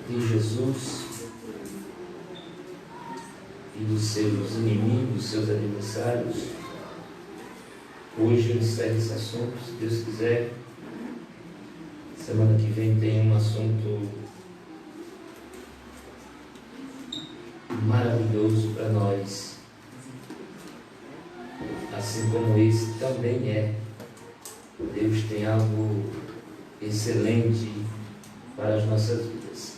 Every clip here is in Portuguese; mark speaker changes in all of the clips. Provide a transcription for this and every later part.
Speaker 1: de Jesus e dos seus inimigos, seus adversários. Hoje eu encerro esse assunto, se Deus quiser. Semana que vem tem um assunto maravilhoso para nós, assim como esse também é. Deus tem algo excelente para as nossas vidas.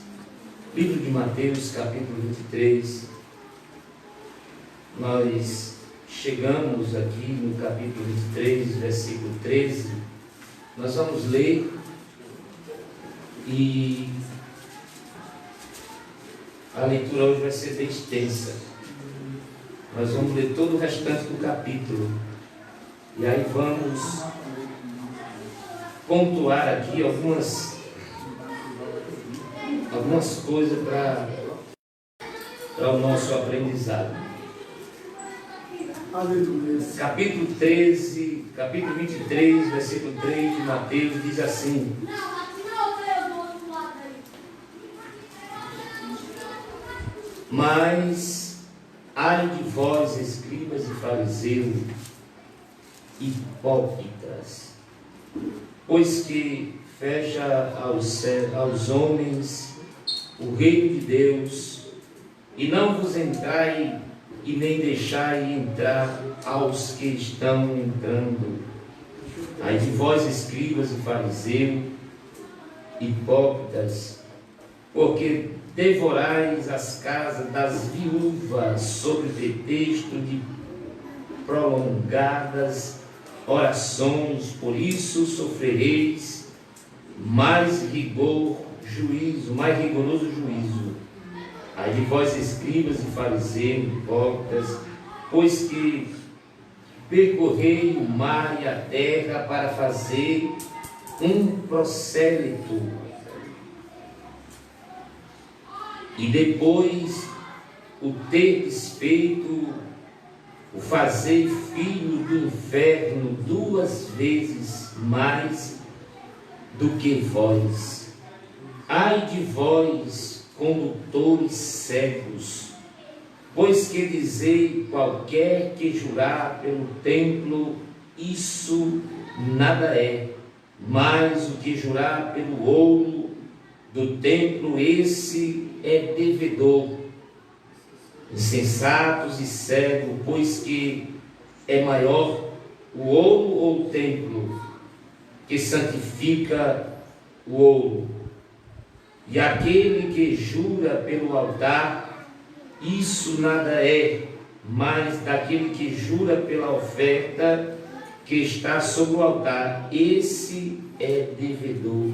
Speaker 1: Livro de Mateus, capítulo 23. Nós chegamos aqui no capítulo 23, versículo 13. Nós vamos ler e a leitura hoje vai ser bem extensa. Nós vamos ler todo o restante do capítulo. E aí vamos pontuar aqui algumas coisas para o nosso aprendizado. Capítulo 23, versículo 3 de Mateus diz assim: Mas ai de vós, escribas e fariseus, hipócritas, pois que fecha aos homens o reino de Deus, e não vos entrai e nem deixai entrar aos que estão entrando. Ai de vós, escribas e fariseus, hipócritas, porque devorais as casas das viúvas sob pretexto de prolongadas orações, por isso sofrereis mais rigoroso juízo. Ai de vós, escribas e fariseus, hipócritas, pois que percorrei o mar e a terra para fazer um prosélito, e depois o terdes feito, o fazer filho do inferno 2 vezes mais do que vós. Ai de vós, condutores cegos, pois que dizei: qualquer que jurar pelo templo, isso nada é, mas o que jurar pelo ouro do templo, esse é devedor. Insensatos e cegos, pois que é maior o ouro ou o templo que santifica o ouro? E aquele que jura pelo altar, isso nada é, mas daquele que jura pela oferta que está sobre o altar, esse é devedor.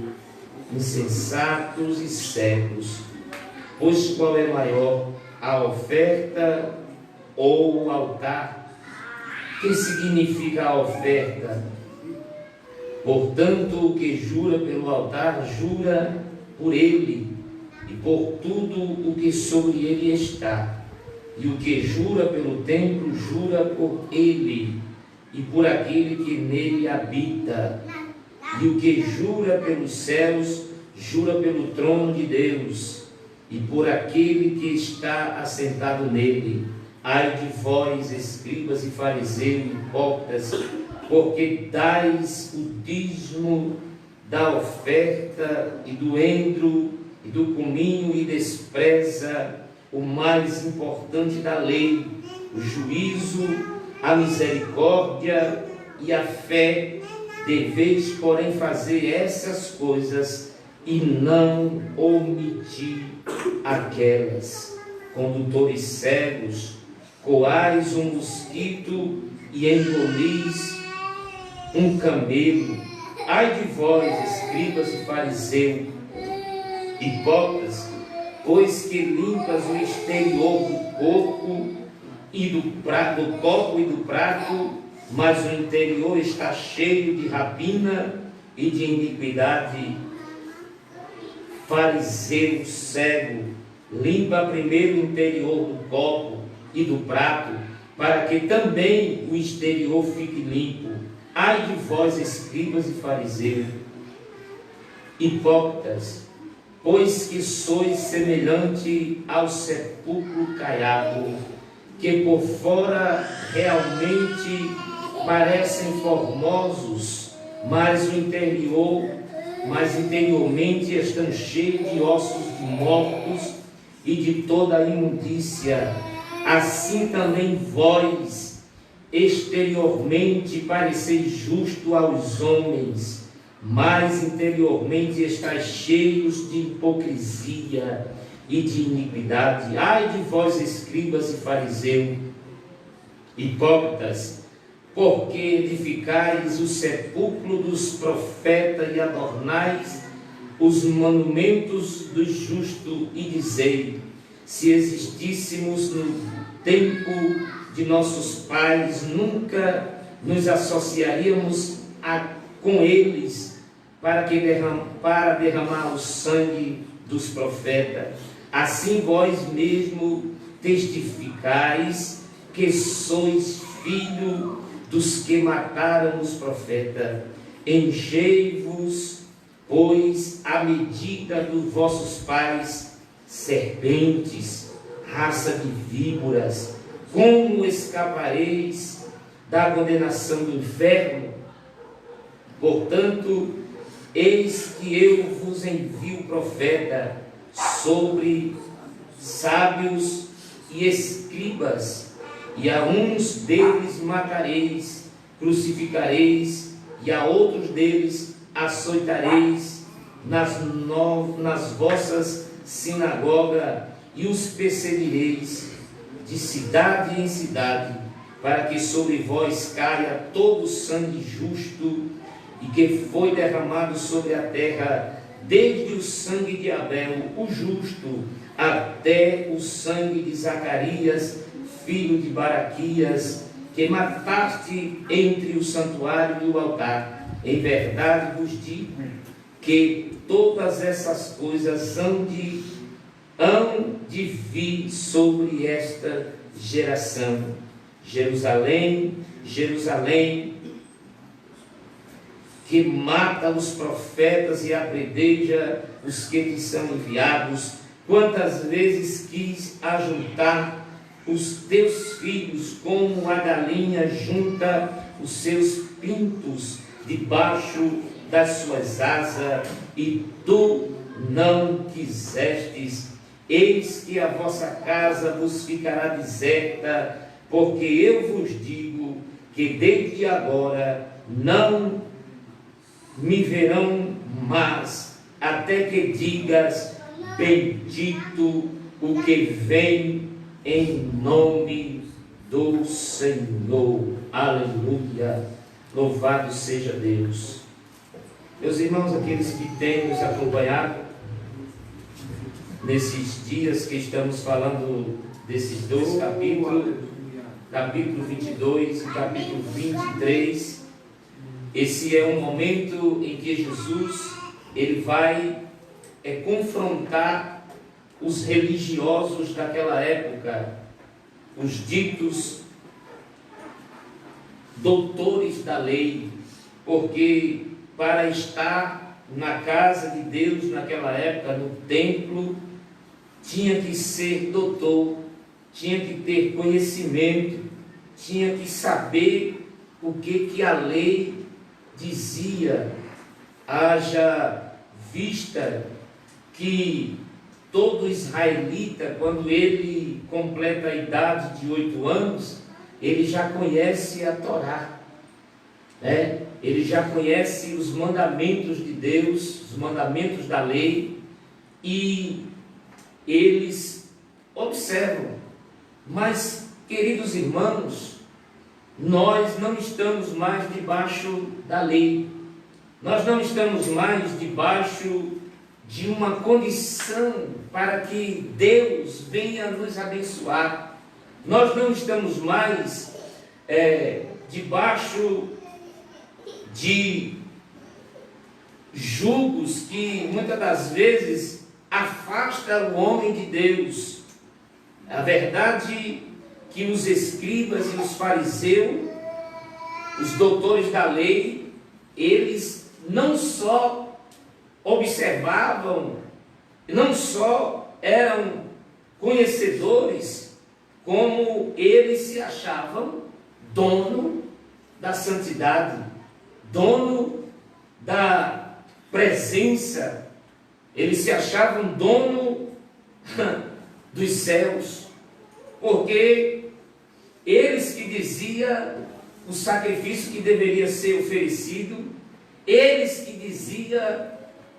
Speaker 1: Insensatos e cegos, pois qual é maior, a oferta ou o altar? O que significa a oferta? Portanto, o que jura pelo altar, jura por ele e por tudo o que sobre ele está. E o que jura pelo templo, jura por ele e por aquele que nele habita. E o que jura pelos céus, jura pelo trono de Deus e por aquele que está assentado nele. Ai de vós, escribas e fariseus, hipócritas, porque dais o dízimo da oferta e do endro e do cominho, e despreza o mais importante da lei, o juízo, a misericórdia e a fé. Deveis, porém, fazer essas coisas e não omitir aquelas. Condutores cegos, coais um mosquito e engolis um camelo. Ai de vós, escribas e fariseus, hipócritas, pois que limpas o exterior do corpo e do copo e do prato, mas o interior está cheio de rapina e de iniquidade. Fariseu cego, limpa primeiro o interior do copo e do prato, para que também o exterior fique limpo. Ai de vós, escribas e fariseus, hipócritas, pois que sois semelhante ao sepulcro caiado, que por fora realmente parecem formosos, mas interiormente estão cheios de ossos de mortos e de toda a imundícia. Assim também vós, exteriormente pareceis justo aos homens, mas interiormente estáis cheios de hipocrisia e de iniquidade. Ai de vós, escribas e fariseus, hipócritas, porque edificais o sepulcro dos profetas e adornais os monumentos do justo, e dizei: se existíssemos no tempo de nossos pais, nunca nos associaríamos com eles para derramar o sangue dos profetas. Assim vós mesmo testificais que sois filho dos que mataram os profetas. Enchei-vos, pois, à medida dos vossos pais, serpentes, raça de víboras. Como escapareis da condenação do inferno? Portanto, eis que eu vos envio profeta sobre sábios e escribas, e a uns deles matareis, crucificareis, e a outros deles açoitareis nas vossas sinagogas, e os perseguireis de cidade em cidade, para que sobre vós caia todo o sangue justo e que foi derramado sobre a terra, desde o sangue de Abel, o justo, até o sangue de Zacarias, filho de Baraquias, que mataste entre o santuário e o altar. Em verdade vos digo que todas essas coisas hão de vir sobre esta geração. Jerusalém, Jerusalém, que mata os profetas e apedreja os que te são enviados, quantas vezes quis ajuntar os teus filhos, como a galinha junta os seus pintos debaixo das suas asas, e tu não quisestes. Eis que a vossa casa vos ficará deserta, porque eu vos digo que desde agora não me verão mais, até que digas: bendito o que vem em nome do Senhor. Aleluia. Louvado seja Deus. Meus irmãos, aqueles que têm nos acompanhado nesses dias que estamos falando desses dois capítulos, capítulo 22 e capítulo 23, esse é um momento em que Jesus ele vai confrontar os religiosos daquela época, os ditos doutores da lei, porque para estar na casa de Deus naquela época, no templo, tinha que ser doutor, tinha que ter conhecimento, tinha que saber o que a lei dizia. Haja vista que todo israelita, quando ele completa a idade de 8 anos, ele já conhece a Torá, né? Ele já conhece os mandamentos de Deus, os mandamentos da lei, e eles observam. Mas, queridos irmãos, nós não estamos mais debaixo da lei, nós não estamos mais debaixo de uma condição para que Deus venha nos abençoar. Nós não estamos mais debaixo de julgos que muitas das vezes afasta o homem de Deus. A verdade que os escribas e os fariseus, os doutores da lei, eles não só observavam não só eram conhecedores, como eles se achavam dono da santidade, dono da presença, eles se achavam dono dos céus, porque eles que diziam o sacrifício que deveria ser oferecido, eles que diziam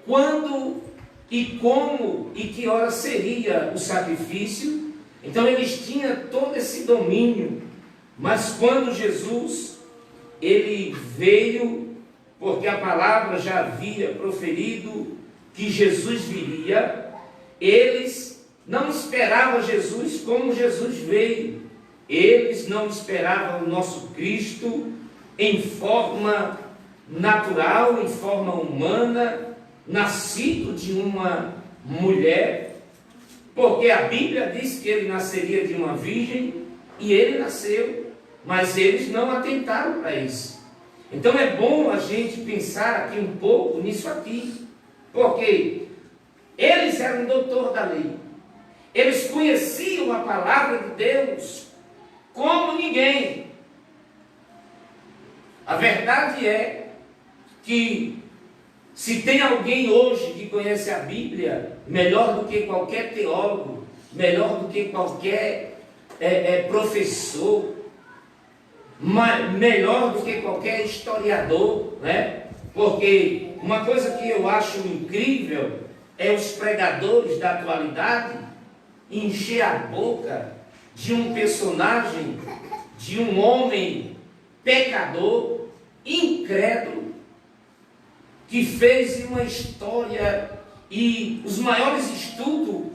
Speaker 1: quando e como e que hora seria o sacrifício. Então eles tinham todo esse domínio. Mas quando Jesus, ele veio, porque a palavra já havia proferido que Jesus viria, eles não esperavam Jesus como Jesus veio. Eles não esperavam o nosso Cristo em forma natural, em forma humana, nascido de uma mulher, porque a Bíblia diz que ele nasceria de uma virgem, e ele nasceu, mas eles não atentaram para isso. Então é bom a gente pensar aqui um pouco nisso aqui, porque eles eram doutor da lei, eles conheciam a palavra de Deus como ninguém. A verdade é que se tem alguém hoje que conhece a Bíblia melhor do que qualquer teólogo, melhor do que qualquer professor, melhor do que qualquer historiador, né? Porque uma coisa que eu acho incrível é os pregadores da atualidade encher a boca de um personagem, de um homem pecador, incrédulo, que fez uma história e os maiores estudos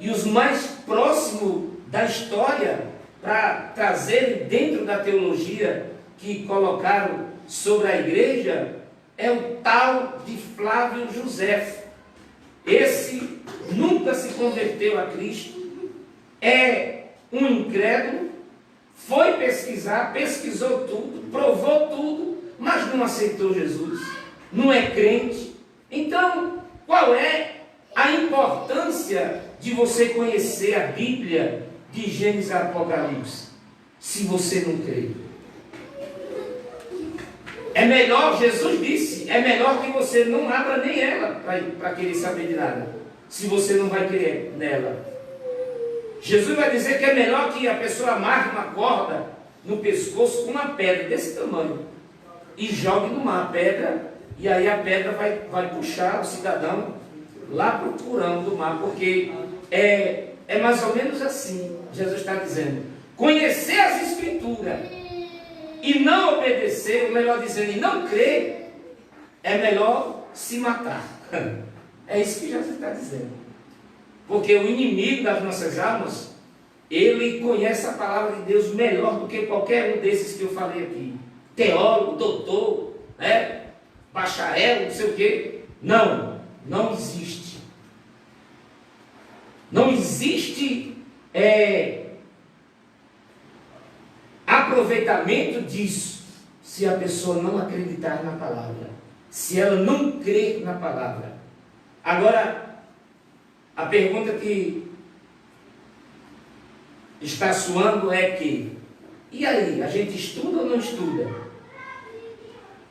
Speaker 1: e os mais próximos da história para trazerem dentro da teologia que colocaram sobre a igreja, é o tal de Flávio José. Esse nunca se converteu a Cristo, é um incrédulo, foi pesquisar, pesquisou tudo, provou tudo, mas não aceitou Jesus, não é crente. Então, qual é a importância de você conhecer a Bíblia de Gênesis a Apocalipse, se você não crê? É melhor, Jesus disse, é melhor que você não abra nem ela para querer saber de nada, se você não vai crer nela. Jesus vai dizer que é melhor que a pessoa amarre uma corda no pescoço com uma pedra desse tamanho e jogue no mar a pedra, e aí a pedra vai puxar o cidadão lá para o porão do mar, porque é mais ou menos assim. Jesus está dizendo, conhecer as Escrituras e não obedecer, ou melhor dizendo, e não crer, é melhor se matar. É isso que Jesus está dizendo. Porque o inimigo das nossas almas, ele conhece a palavra de Deus melhor do que qualquer um desses que eu falei aqui. Teólogo, doutor, né? Bacharel, não sei o quê. Não existe. Não existe aproveitamento disso se a pessoa não acreditar na palavra, se ela não crer na palavra. Agora, a pergunta que está soando é que, e aí, a gente estuda ou não estuda?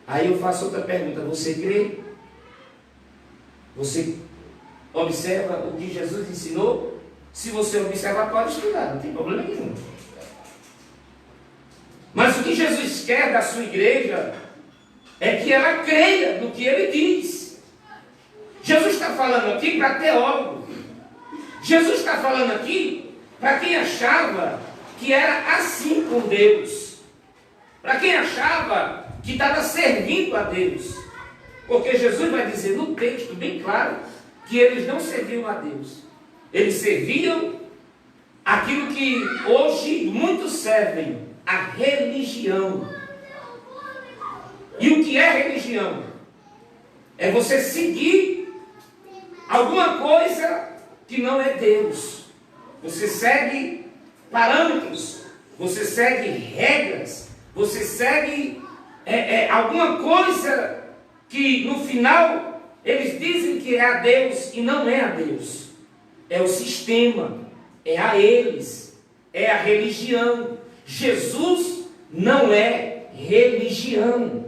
Speaker 1: Aí eu faço outra pergunta, você crê? Você observa o que Jesus ensinou? Se você observar, pode estudar, não tem problema nenhum. Mas o que Jesus quer da sua igreja é que ela creia no que ele diz. Jesus está falando aqui para teólogo. Jesus está falando aqui para quem achava que era assim com Deus, para quem achava que estava servindo a Deus, porque Jesus vai dizer no texto bem claro que eles não serviam a Deus, eles serviam aquilo que hoje muitos servem, a religião. E o que é religião? É você seguir alguma coisa que não é Deus. Você segue parâmetros, você segue regras, você segue alguma coisa que no final eles dizem que é a Deus e não é a Deus. É o sistema, é a eles, é a religião. Jesus não é religião.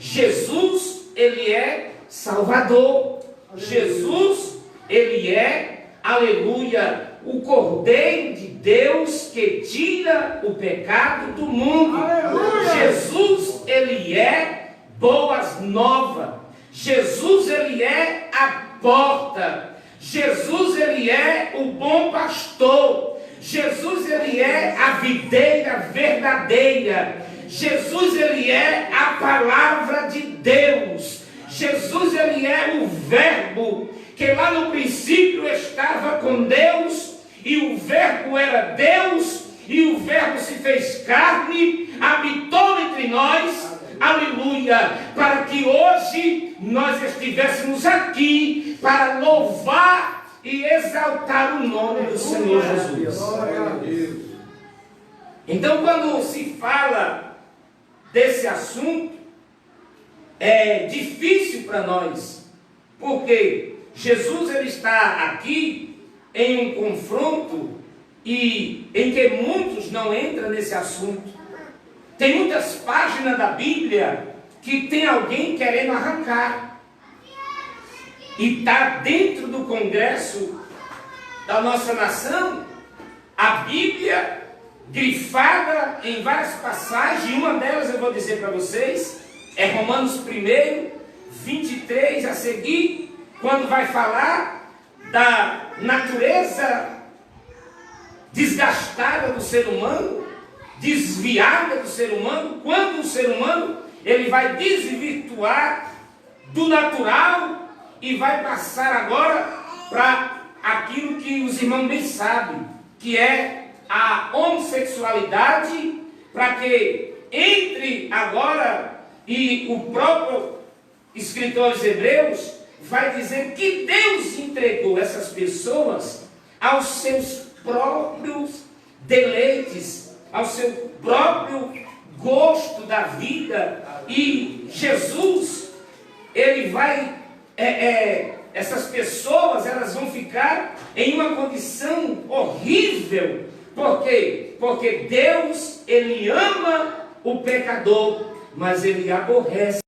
Speaker 1: Jesus, ele é Salvador. Jesus, ele é, aleluia, o Cordeiro de Deus que tira o pecado do mundo. Aleluia. Jesus, ele é boas novas. Jesus, ele é a porta. Jesus, ele é o bom pastor. Jesus, ele é a videira verdadeira. Jesus, ele é a palavra de Deus. Jesus, ele é o verbo que lá no princípio estava com Deus, e o verbo era Deus, e o verbo se fez carne, habitou entre nós, aleluia, para que hoje nós estivéssemos aqui para louvar e exaltar o nome do Senhor Jesus. Então, quando se fala desse assunto, é difícil para nós, porque Jesus, ele está aqui em um confronto e em que muitos não entram nesse assunto. Tem muitas páginas da Bíblia que tem alguém querendo arrancar. E está dentro do Congresso da nossa nação a Bíblia grifada em várias passagens, e uma delas eu vou dizer para vocês, é Romanos 1, 23 a seguir, quando vai falar da natureza desgastada do ser humano, desviada do ser humano, quando o ser humano ele vai desvirtuar do natural e vai passar agora para aquilo que os irmãos bem sabem, que é a homossexualidade, para que entre agora, e o próprio escritor aos Hebreus vai dizer que Deus entregou essas pessoas aos seus próprios deleites, ao seu próprio gosto da vida. E Jesus, ele vai, essas pessoas, elas vão ficar em uma condição horrível. Por quê? Porque Deus, ele ama o pecador, mas ele aborrece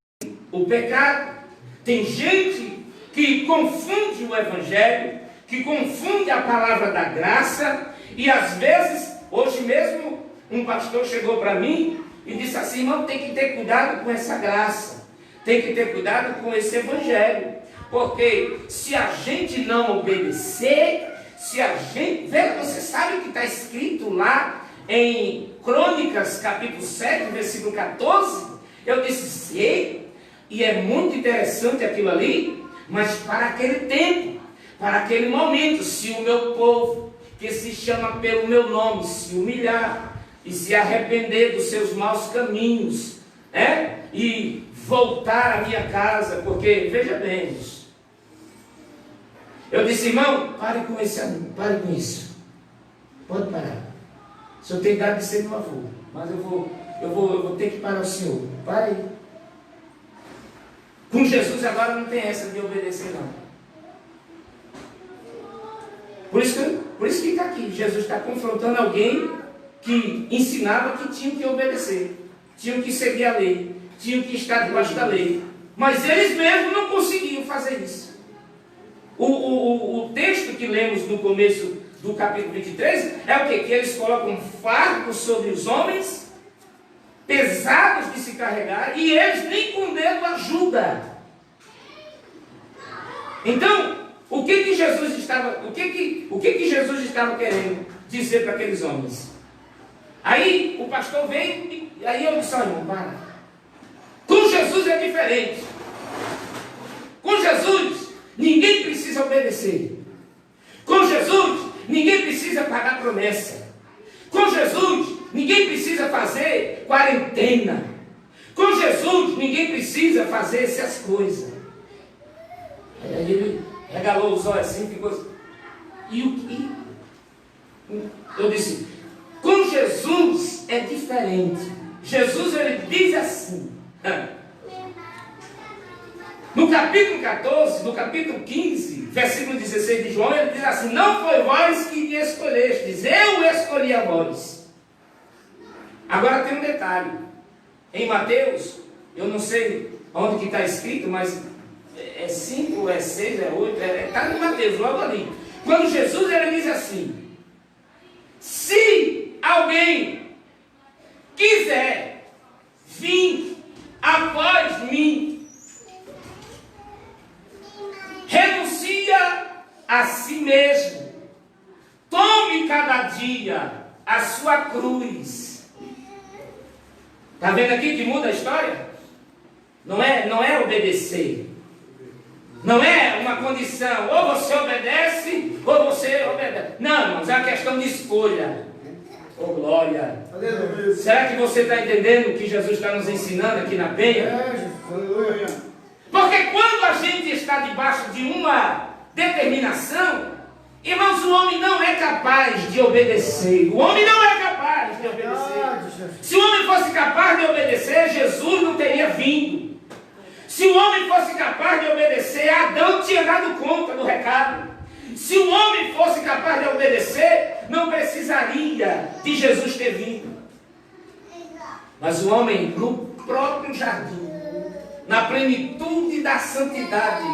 Speaker 1: o pecado. Tem gente que confunde o Evangelho, que confunde a palavra da graça, e às vezes, hoje mesmo, um pastor chegou para mim e disse assim: irmão, tem que ter cuidado com essa graça, tem que ter cuidado com esse Evangelho, porque se a gente não obedecer, se a gente... Veja, você sabe o que está escrito lá em Crônicas, capítulo 7, versículo 14? Eu disse, sei, e é muito interessante aquilo ali, mas para aquele tempo, para aquele momento, se o meu povo, que se chama pelo meu nome, se humilhar e se arrepender dos seus maus caminhos, e voltar à minha casa, porque, veja bem, eu disse, irmão, pare com isso, pode parar, o senhor tem dado de ser meu avô, mas eu vou ter que parar o senhor, para aí. Com Jesus agora não tem essa de obedecer, não. Por isso que está aqui, Jesus está confrontando alguém que ensinava que tinham que obedecer, tinham que seguir a lei, tinham que estar debaixo da lei, mas eles mesmos não conseguiam fazer isso. O texto que lemos no começo do capítulo 23 é o quê? Que eles colocam fardos sobre os homens, pesados de se carregar, e eles nem com dedo ajudam. Então, o que Jesus estava querendo dizer para aqueles homens? Aí o pastor veio, e aí eu disse, irmão, para. Com Jesus é diferente. Com Jesus, ninguém precisa obedecer. Com Jesus, ninguém precisa pagar promessa. Com Jesus, ninguém precisa fazer quarentena. Com Jesus, ninguém precisa fazer essas coisas. Aí ele regalou os olhos assim, ficou assim. E o que? Eu disse, com Jesus é diferente. Jesus, ele diz assim: No capítulo 14, no capítulo 15, versículo 16 de João, ele diz assim: não foi vós que me escolhestes, eu escolhi a vós. Agora tem um detalhe. Em Mateus, eu não sei onde que está escrito, mas é 5, é 6, é 8, está em Mateus, logo ali. Quando Jesus ele diz assim: se alguém quiser vir após mim, renuncia a si mesmo, tome cada dia a sua cruz. Está vendo aqui que muda a história? Não é obedecer. Não é uma condição, ou você obedece, ou você obedece. Não, irmãos, é uma questão de escolha. Oh, glória. Aleluia. Será que você está entendendo o que Jesus está nos ensinando aqui na Penha? Porque quando a gente está debaixo de uma determinação, irmãos, o homem não é capaz de obedecer. O homem não é capaz de obedecer. Se o homem fosse capaz de obedecer, Jesus não teria vindo. Se o homem fosse capaz de obedecer, Adão tinha dado conta do recado. Se o homem fosse capaz de obedecer, não precisaria de Jesus ter vindo. Mas o homem, no próprio jardim, na plenitude da santidade,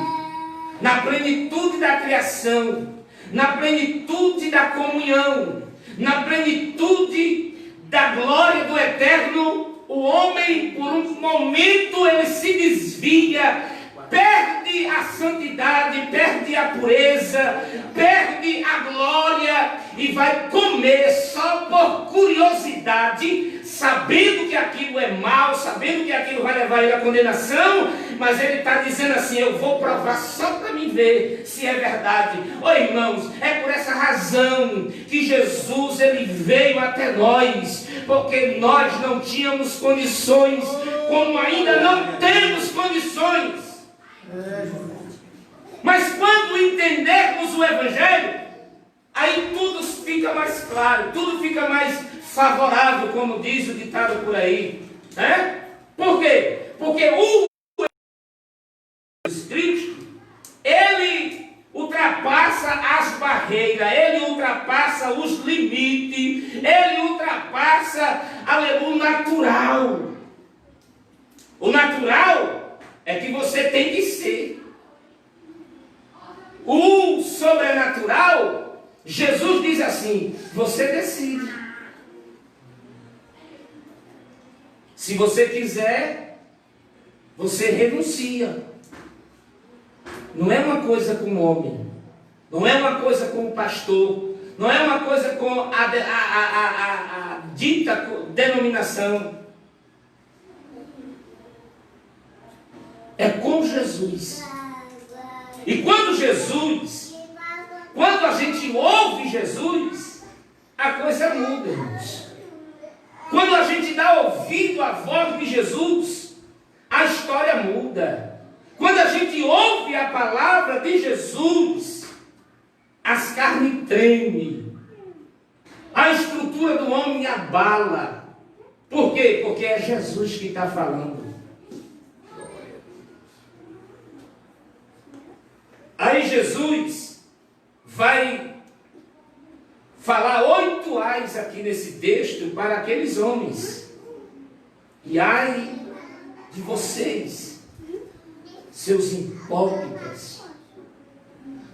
Speaker 1: na plenitude da criação, na plenitude da comunhão, na plenitude da glória do eterno, o homem, por um momento, ele se desvia, perde a santidade, perde a pureza, perde a glória e vai comer só por curiosidade, sabendo que aquilo é mal, sabendo que aquilo vai levar ele à condenação, mas ele está dizendo assim: eu vou provar só para me ver se é verdade. Ô irmãos, é por essa razão que Jesus ele veio até nós, porque nós não tínhamos condições, como ainda não temos condições. Mas quando entendermos o Evangelho, aí tudo fica mais claro, tudo fica mais favorável, como diz o ditado por aí, né? Por quê? Porque o Jesus Cristo, ele ultrapassa as barreiras, ele ultrapassa os limites, ele ultrapassa o natural. O natural é que você tem que ser. O sobrenatural, Jesus diz assim: você decide. Se você quiser, você renuncia. Não é uma coisa com o homem, não é uma coisa com o pastor, não é uma coisa com a dita denominação. É com Jesus. E quando a gente ouve Jesus, a coisa muda, irmãos. Quando a gente dá ouvido à voz de Jesus, a história muda. Quando a gente ouve a palavra de Jesus, as carnes tremem, a estrutura do homem abala. Por quê? Porque é Jesus que está falando. Aí Jesus vai falar 8 ais aqui nesse texto para aqueles homens. E ai de vocês, seus hipócritas.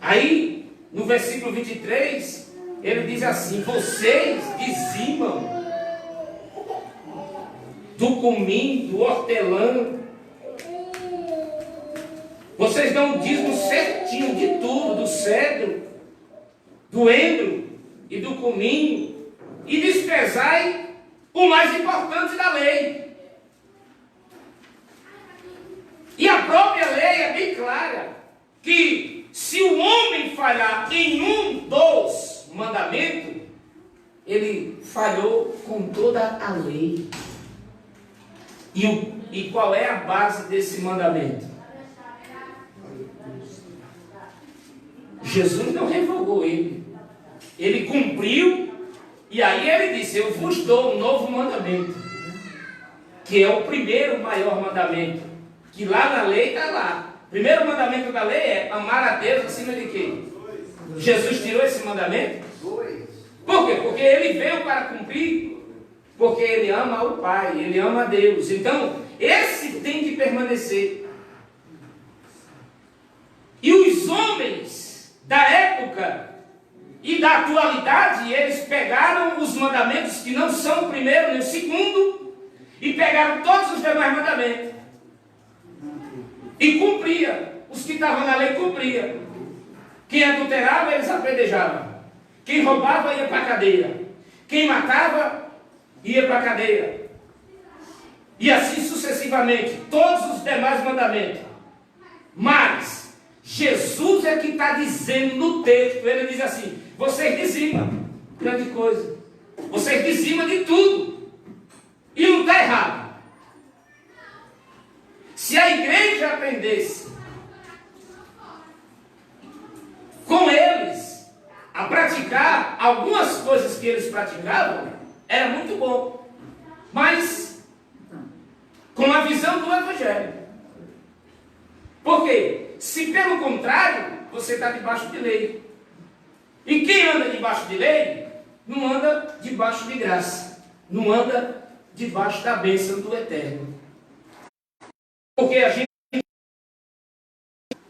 Speaker 1: Aí, no versículo 23, ele diz assim: vocês dizimam do cominho, do hortelã. Vocês dão dízimo certinho de tudo, do cedro, do endro e do cominho, e desprezai o mais importante da lei. E a própria lei é bem clara, que se o homem falhar em um dos mandamentos, ele falhou com toda a lei. E qual é a base desse mandamento? Jesus não revogou ele. Ele cumpriu, e aí ele disse: eu vos dou um novo mandamento, que é o primeiro maior mandamento, que lá na lei está lá: Primeiro mandamento da lei é amar a Deus acima de quê? Jesus tirou esse mandamento? Por quê? Porque ele veio para cumprir, porque ele ama o Pai, ele ama a Deus. Então, esse tem que permanecer. E os homens da época e da atualidade, eles pegaram os mandamentos que não são o primeiro nem o segundo, e pegaram todos os demais mandamentos. E cumpria. Os que estavam na lei cumpria. Quem adulterava, eles apedrejavam. Quem roubava, ia para a cadeia. Quem matava, ia para a cadeia. E assim sucessivamente, todos os demais mandamentos. Mas Jesus é que está dizendo no texto, ele diz assim: vocês dizimam, grande coisa. Vocês dizimam de tudo. E não está errado. Se a igreja aprendesse com eles a praticar algumas coisas que eles praticavam, era muito bom. Mas com a visão do Evangelho. Por quê? Se pelo contrário, você está debaixo de lei. E quem anda debaixo de lei, não anda debaixo de graça. Não anda debaixo da bênção do Eterno. Porque a gente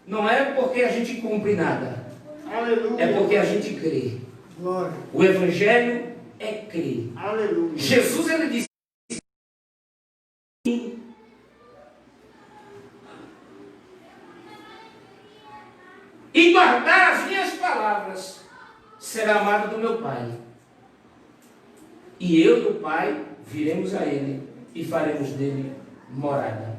Speaker 1: não é porque a gente cumpre nada.
Speaker 2: Aleluia.
Speaker 1: É porque a gente crê.
Speaker 2: Glória.
Speaker 1: O Evangelho é crer.
Speaker 2: Aleluia.
Speaker 1: Jesus, ele disse: e guardar as minhas palavras, será amado do meu Pai. E eu e o Pai viremos a Ele e faremos dele morada.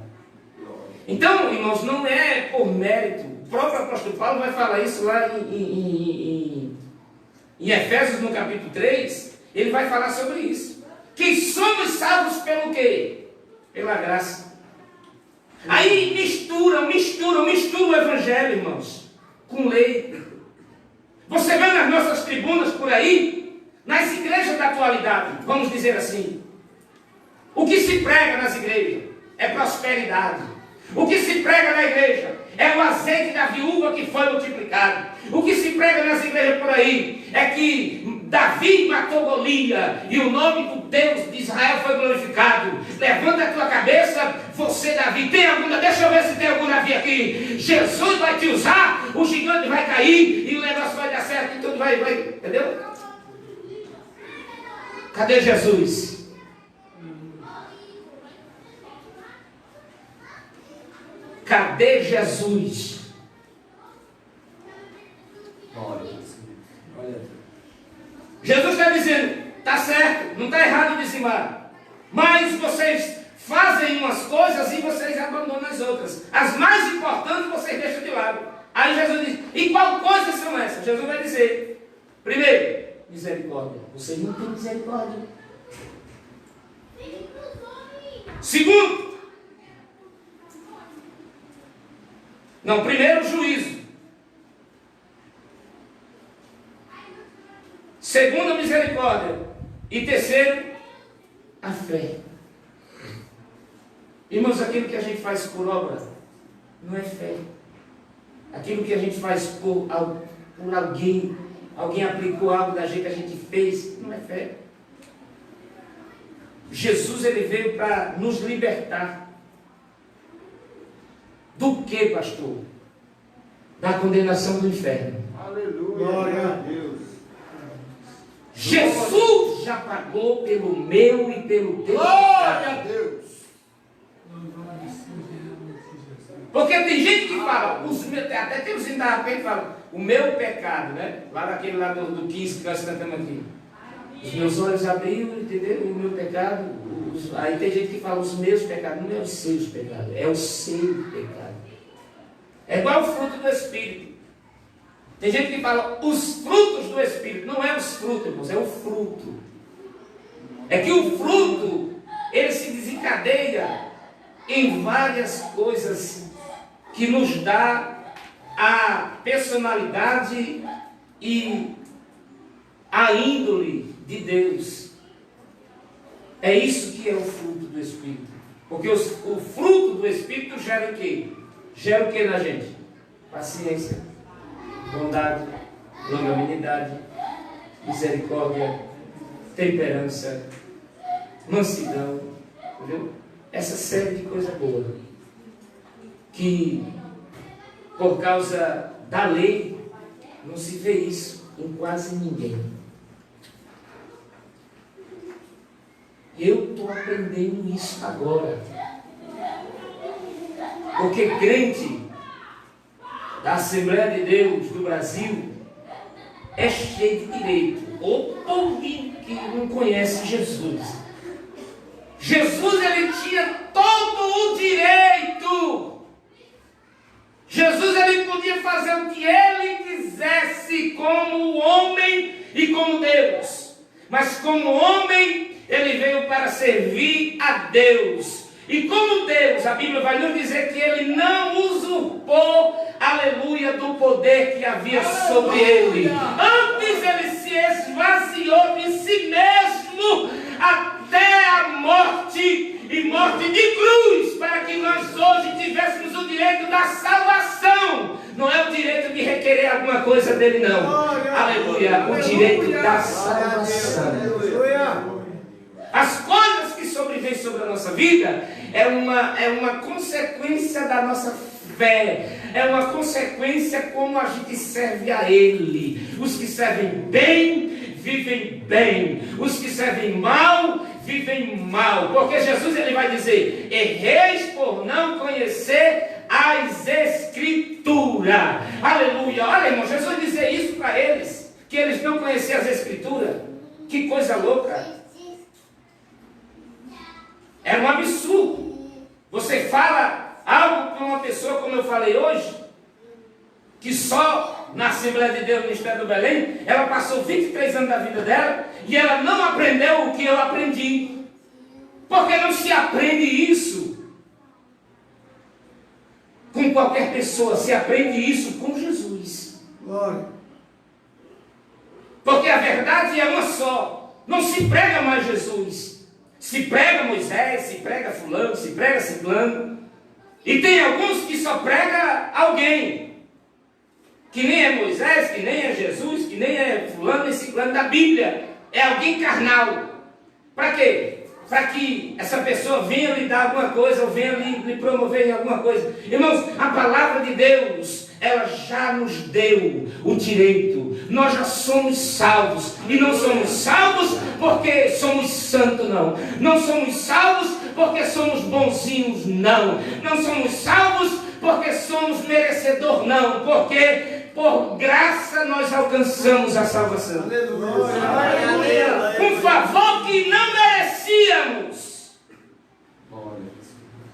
Speaker 1: Então, irmãos, não é por mérito. O próprio apóstolo Paulo vai falar isso lá em Efésios, no capítulo 3. Ele vai falar sobre isso. Que somos salvos pelo quê? Pela graça. Aí mistura o Evangelho, irmãos, com lei. Você vê nas nossas tribunas por aí, nas igrejas da atualidade, vamos dizer assim, o que se prega nas igrejas é prosperidade. O que se prega na igreja é o azeite da viúva que foi multiplicado. O que se prega nas igrejas por aí é que Davi matou Golias e o nome do Deus de Israel foi glorificado. Levanta a tua cabeça, você, Davi. Deixa eu ver se tem algum Davi aqui. Jesus vai te usar, o gigante vai cair e o negócio vai dar certo e tudo vai, entendeu? Cadê Jesus? Cadê Jesus? Jesus está dizendo: está certo, não está errado dizimar, mas vocês fazem umas coisas e vocês abandonam as outras. As mais importantes vocês deixam de lado. Aí Jesus diz: e qual coisas são essas? Jesus vai dizer: primeiro, misericórdia. Vocês não têm misericórdia. Segundo, primeiro, juízo. Segundo, misericórdia. E terceiro, a fé. Irmãos, aquilo que a gente faz por obra não é fé. Aquilo que a gente faz por alguém aplicou algo da gente, a gente fez, não é fé. Jesus, ele veio para nos libertar. Do que, pastor? Da condenação do inferno.
Speaker 2: Aleluia. Glória a Deus.
Speaker 1: Jesus já pagou pelo meu e pelo teu
Speaker 2: Glória
Speaker 1: pecado.
Speaker 2: a Deus.
Speaker 1: Porque tem gente que fala, até tem uns que falam, o meu pecado, né? Lá daquele lá do 15 que nós cantamos aqui. Os meus olhos abriram, entendeu? O meu pecado. Aí tem gente que fala os meus pecados. Não é os seus pecados, é o seu pecado. É igual o fruto do Espírito. Tem gente que fala os frutos do Espírito. Não é os frutos, irmãos, é o fruto. É que o fruto, ele se desencadeia em várias coisas que nos dá a personalidade e a índole de Deus. É isso que é o fruto do Espírito. Porque o fruto do Espírito gera o quê? gera o que na gente? Paciência, bondade, longanimidade, misericórdia, temperança, mansidão, entendeu? Essa série de coisa boa que por causa da lei não se vê isso em quase ninguém. Eu estou aprendendo isso agora, porque crente da Assembleia de Deus do Brasil é cheio de direito. O povinho que não conhece Jesus. Jesus, ele tinha todo o direito. Jesus, ele podia fazer o que ele quisesse como homem e como Deus. Mas como homem, ele veio para servir a Deus. E como Deus, a Bíblia vai nos dizer que ele não usurpou, aleluia, do poder que havia sobre ele. Antes ele se esvaziou de si mesmo até a morte, e morte de cruz, para que nós hoje tivéssemos o direito da salvação. Não é o direito de requerer alguma coisa dele, não. Aleluia, o direito da salvação. As coisas que sobrevêm sobre a nossa vida é uma consequência da nossa fé, é uma consequência como a gente serve a Ele. Os que servem bem, vivem bem. Os que servem mal, vivem mal. Porque Jesus, ele vai dizer: erreis por não conhecer as Escrituras. Aleluia. Olha, irmão, Jesus dizia isso para eles, que eles não conheciam as Escrituras. Que coisa louca. É um absurdo. Você fala algo para uma pessoa, como eu falei hoje, que só na Assembleia de Deus, no Ministério do Belém, ela passou 23 anos da vida dela e ela não aprendeu o que eu aprendi. Porque não se aprende isso com qualquer pessoa, se aprende isso com Jesus.
Speaker 2: Glória.
Speaker 1: Porque a verdade é uma só. Não se prega mais Jesus. Se prega Moisés, se prega fulano, se prega ciclano. E tem alguns que só prega alguém. Que nem é Moisés, que nem é Jesus, que nem é fulano e ciclano da Bíblia. É alguém carnal. Para quê? Para que essa pessoa venha lhe dar alguma coisa, ou venha lhe promover em alguma coisa. Irmãos, a palavra de Deus, ela já nos deu o direito. Nós já somos salvos. E não somos salvos porque somos santos, não. Não somos salvos porque somos bonzinhos, não. Não somos salvos porque somos merecedor, não. Porque por graça nós alcançamos a salvação.
Speaker 2: Aleluia.
Speaker 1: Um favor que não merecíamos.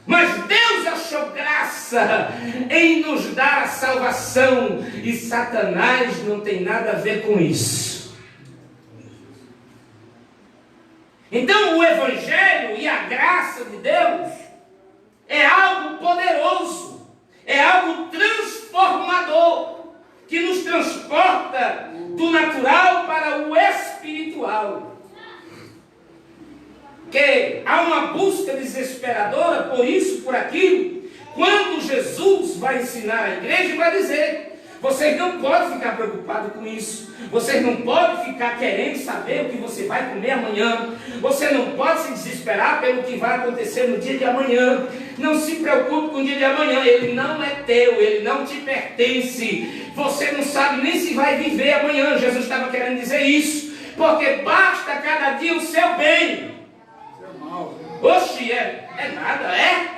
Speaker 1: Mas Deus achou graça em nos dar a salvação. E Satanás não tem nada a ver com isso. Então o Evangelho e a graça de Deus é algo poderoso. É algo transformador. Que nos transporta do natural para o espiritual. Que há uma busca desesperadora por isso, por aquilo. Quando Jesus vai ensinar a igreja, vai dizer: vocês não podem ficar preocupados com isso. Vocês não podem ficar querendo saber o que você vai comer amanhã. Você não pode se desesperar pelo que vai acontecer no dia de amanhã. Não se preocupe com o dia de amanhã. Ele não é teu, ele não te pertence. Você não sabe nem se vai viver amanhã. Jesus estava querendo dizer isso. Porque basta cada dia o seu bem. Oxe, é nada, é?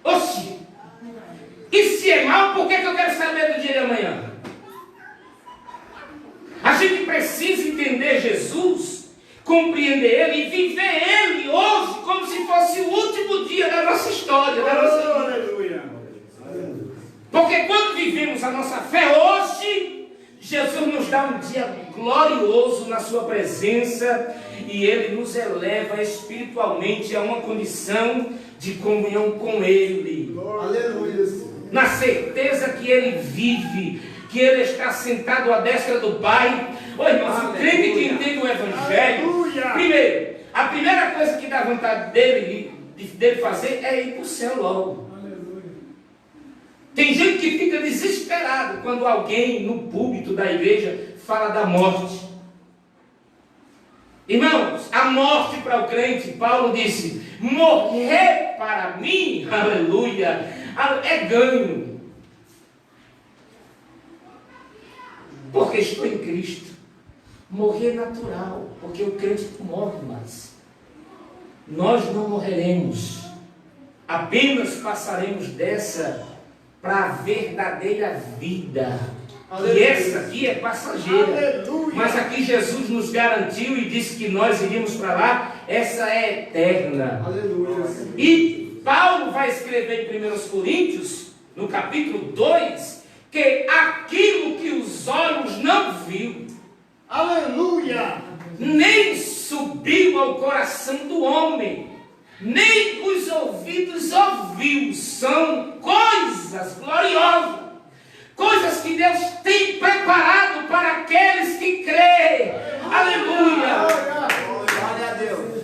Speaker 1: Oxe. E se é mal, por que eu quero saber do dia de amanhã? A gente precisa entender Jesus, compreender Ele e viver Ele hoje como se fosse o último dia da nossa história, da nossa vida.
Speaker 2: Aleluia.
Speaker 1: Porque quando vivemos a nossa fé hoje, Jesus nos dá um dia glorioso na sua presença e Ele nos eleva espiritualmente a uma condição de comunhão com Ele.
Speaker 2: Aleluia.
Speaker 1: Na certeza que Ele vive, que Ele está sentado à destra do Pai. Ô irmão, o crente que entende o Evangelho,
Speaker 2: Aleluia.
Speaker 1: primeiro, a primeira coisa que dá vontade dele fazer é ir para o céu logo.
Speaker 2: Aleluia.
Speaker 1: Tem gente que fica desesperado quando alguém no púlpito da igreja fala da morte. Irmãos, a morte para o crente, Paulo disse, morrer para mim, aleluia, é ganho. Porque estou em Cristo. Morrer é natural, porque o crente não morre mais. Nós não morreremos, apenas passaremos dessa para a verdadeira vida. Aleluia. E essa aqui é passageira. Aleluia. Mas aqui Jesus nos garantiu e disse que nós iríamos para lá. Essa é eterna. Aleluia. E Paulo vai escrever em 1 Coríntios, no capítulo 2, que aquilo que os olhos não viu, aleluia, nem subiu ao coração do homem, nem os ouvidos ouviu, são coisas gloriosas, coisas que Deus tem preparado para aqueles que creem. Aleluia.
Speaker 2: Glória a Deus.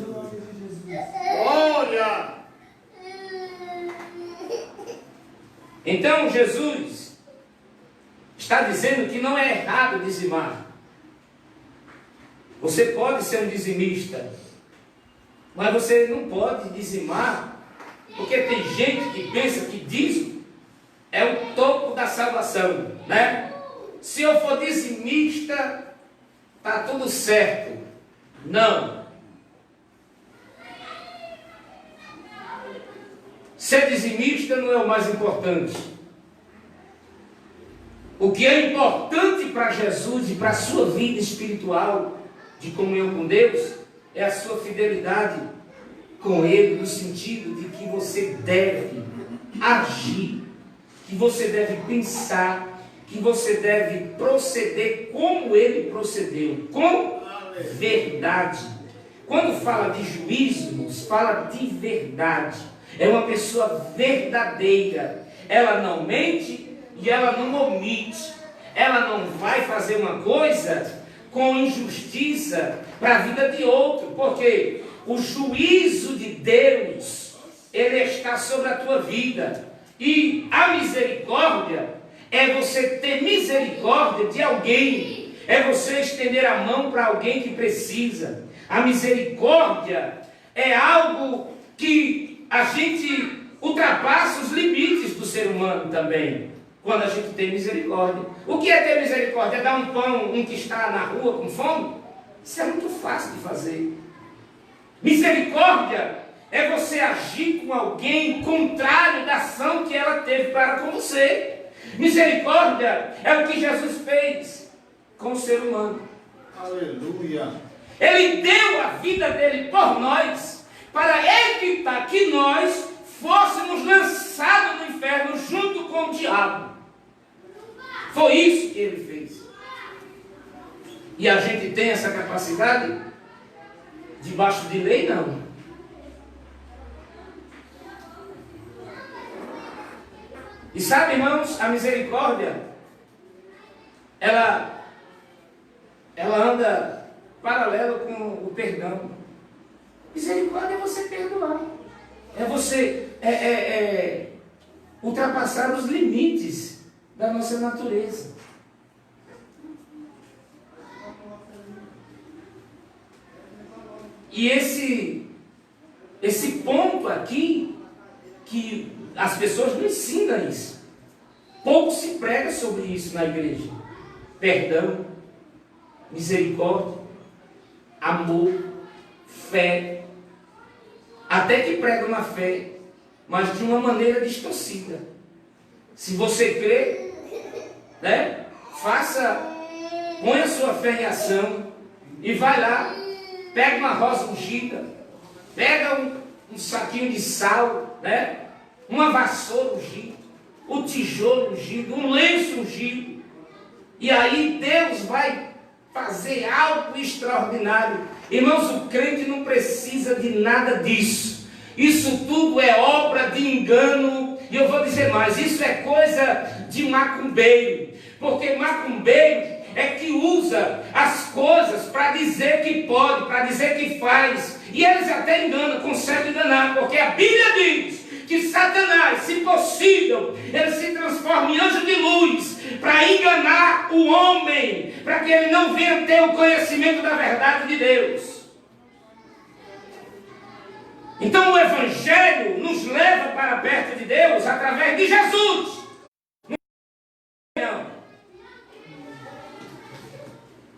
Speaker 2: Glória.
Speaker 1: Então Jesus está dizendo que não é errado dizimar. Você pode ser um dizimista, mas você não pode dizimar, porque tem gente que pensa que dízimo é o topo da salvação, né? Se eu for dizimista, está tudo certo. Não. Ser dizimista não é o mais importante. O que é importante para Jesus e para a sua vida espiritual de comunhão com Deus é a sua fidelidade com Ele, no sentido de que você deve agir, que você deve pensar, que você deve proceder como Ele procedeu, com verdade. Quando fala de juízos, fala de verdade. É uma pessoa verdadeira. Ela não mente e ela não omite. Ela não vai fazer uma coisa com injustiça para a vida de outro, porque o juízo de Deus, ele está sobre a tua vida. E a misericórdia é você ter misericórdia de alguém, é você estender a mão para alguém que precisa. A misericórdia é algo que a gente ultrapassa os limites do ser humano também, quando a gente tem misericórdia. O que é ter misericórdia? É dar um pão, um que está na rua com fome? Isso é muito fácil de fazer. Misericórdia é você agir com alguém contrário da ação que ela teve para com você. Misericórdia é o que Jesus fez com o ser humano.
Speaker 2: Aleluia.
Speaker 1: Ele deu a vida dele por nós, para evitar que nós fôssemos lançados no inferno junto com o diabo. Foi isso que ele fez. E a gente tem essa capacidade? Debaixo de lei, não. E sabe, irmãos, a misericórdia, ela anda paralelo com o perdão. Misericórdia é você perdoar. É você ultrapassar os limites da nossa natureza. E esse ponto aqui, que as pessoas não ensinam isso. Pouco se prega sobre isso na igreja. Perdão, misericórdia, amor, fé. Até que pregam na fé, mas de uma maneira distorcida. Se você crê, né, põe a sua fé em ação e vai lá, pega uma rosa ungida, pega um saquinho de sal, né, uma vassoura ungida, um tijolo ungido, um lenço ungido, e aí Deus vai fazer algo extraordinário. Irmãos, o crente não precisa de nada disso. Isso tudo é obra de engano. E eu vou dizer mais, isso é coisa de macumbeiro. Porque macumbeiro é que usa as coisas para dizer que pode, para dizer que faz. E eles até enganam, conseguem enganar. Porque a Bíblia diz que Satanás, se possível, ele se transforme em anjo de luz para enganar o homem, para que ele não venha ter o conhecimento da verdade de Deus. Então o Evangelho nos leva para perto de Deus através de Jesus.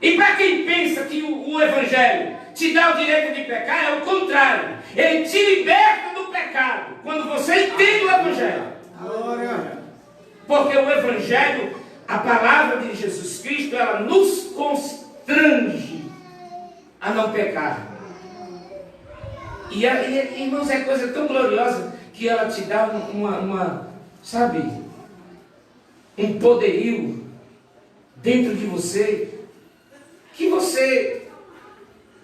Speaker 1: E para quem pensa que o Evangelho te dá o direito de pecar, é o contrário. Ele te liberta do pecado quando você entende o Evangelho.
Speaker 2: Glória.
Speaker 1: Porque o Evangelho, a palavra de Jesus Cristo, ela nos constrange a não pecar. E irmãos, é coisa tão gloriosa que ela te dá sabe, um poderio dentro de você, que